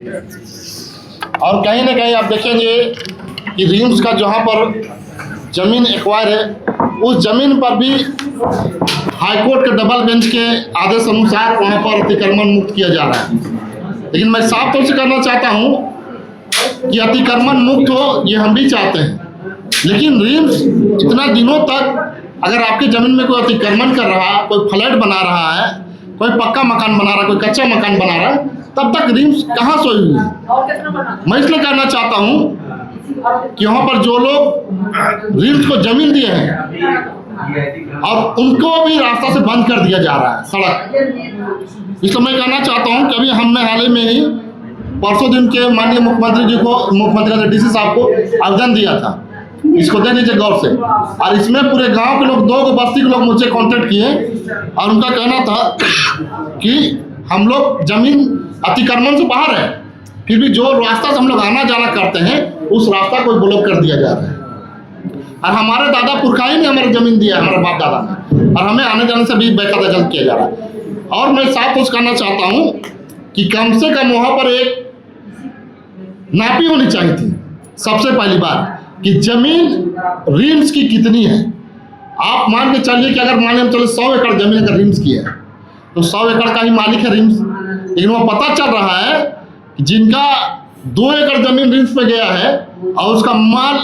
और कहीं ना कहीं आप देखेंगे कि रिम्स का जहाँ पर ज़मीन एक्वायर है उस ज़मीन पर भी हाईकोर्ट के डबल बेंच के आदेश अनुसार वहाँ पर अतिक्रमण मुक्त किया जा रहा है। लेकिन मैं साफ तौर से कहना चाहता हूँ कि अतिक्रमण मुक्त हो ये हम भी चाहते हैं, लेकिन रिम्स इतना दिनों तक अगर आपकी ज़मीन में कोई अतिक्रमण कर रहा है, कोई फ्लैट बना रहा है, कोई पक्का मकान बना रहा है, कोई कच्चा मकान बना रहा है, तब तक रिम्स कहाँ सोई हुई है। मैं इसलिए कहना चाहता हूँ कि वहाँ पर जो लोग रिम्स को जमीन दिए हैं और उनको भी रास्ता से बंद कर दिया जा रहा है सड़क। इसलिए मैं कहना चाहता हूँ कि अभी हमने हाल ही में ही परसों दिन के माननीय मुख्यमंत्री डीसी साहब को आवेदन दिया था, इसको दे दीजिए गौर से। और इसमें पूरे गांव के लोग, 2 बस्ती के लोग मुझसे कांटेक्ट किए और उनका कहना था कि हम लोग जमीन अतिक्रमण से बाहर है, फिर भी जो रास्ता से हम लोग आना जाना करते हैं उस रास्ता को ब्लॉक कर दिया जा रहा है। और हमारे दादा पुरखाई ने हमारी जमीन दिया है, हमारे बाप दादा ने, और हमें आने जाने से भी बेकायदा किया जा रहा है। और मैं साफ तौर से कहना चाहता हूँ कि कम से कम वहाँ पर एक नापी होनी चाहिए थी। सबसे पहली बात कि जमीन रिम्स की कितनी है। आप मान के चलिए कि अगर मान के चलिए 100 एकड़ जमीन अगर रिम्स की है तो 100 एकड़ का ही मालिक है रिम्स। लेकिन वो पता चल रहा है कि जिनका 2 एकड़ जमीन रिम्स पे गया है और उसका माल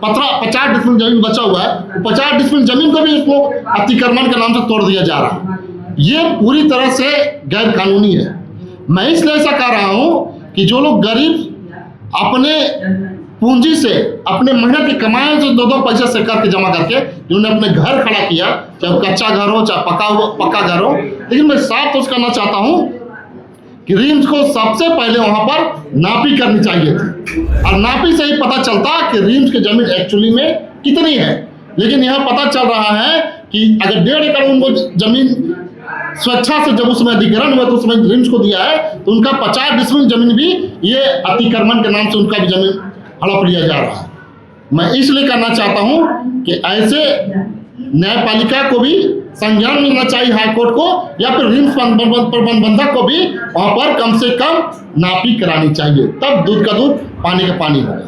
50 डिसमिल जमीन बचा हुआ है, 50 डिसमिल जमीन को भी उसको अतिक्रमण के नाम से तोड़ दिया जा रहा है। ये पूरी तरह से गैर कानूनी है। मैं इसलिए ऐसा कह रहा हूँ कि जो लोग गरीब अपने पूंजी से, अपने मेहनत की कमाई से 2 पैसे से करके जमा करके जिन्होंने अपने घर खड़ा किया, चाहे कच्चा घर हो चाहे पक्का घर हो, लेकिन मैं साफ तौर से कहना चाहता हूँ कि रिम्स को सबसे पहले वहां पर नापी करनी चाहिए थी और नापी से ही पता चलता कि रिम्स की जमीन एक्चुअली में कितनी है। लेकिन यह पता चल रहा है कि अगर 1.5 एकड़ उनको जमीन स्वेच्छा से जब उसमें अधिग्रहण हुआ तो उसमें रिम्स को दिया है तो उनका 50 डिसमिल जमीन भी ये अतिक्रमण के नाम से उनका भी जमीन हड़प लिया जा रहा है। मैं इसलिए कहना चाहता हूं कि ऐसे न्यायपालिका को भी संज्ञान मिलना चाहिए, हाईकोर्ट को या फिर रिम्स प्रबंधक को भी वहां पर कम से कम नापी करानी चाहिए, तब दूध का दूध पानी का पानी होगा।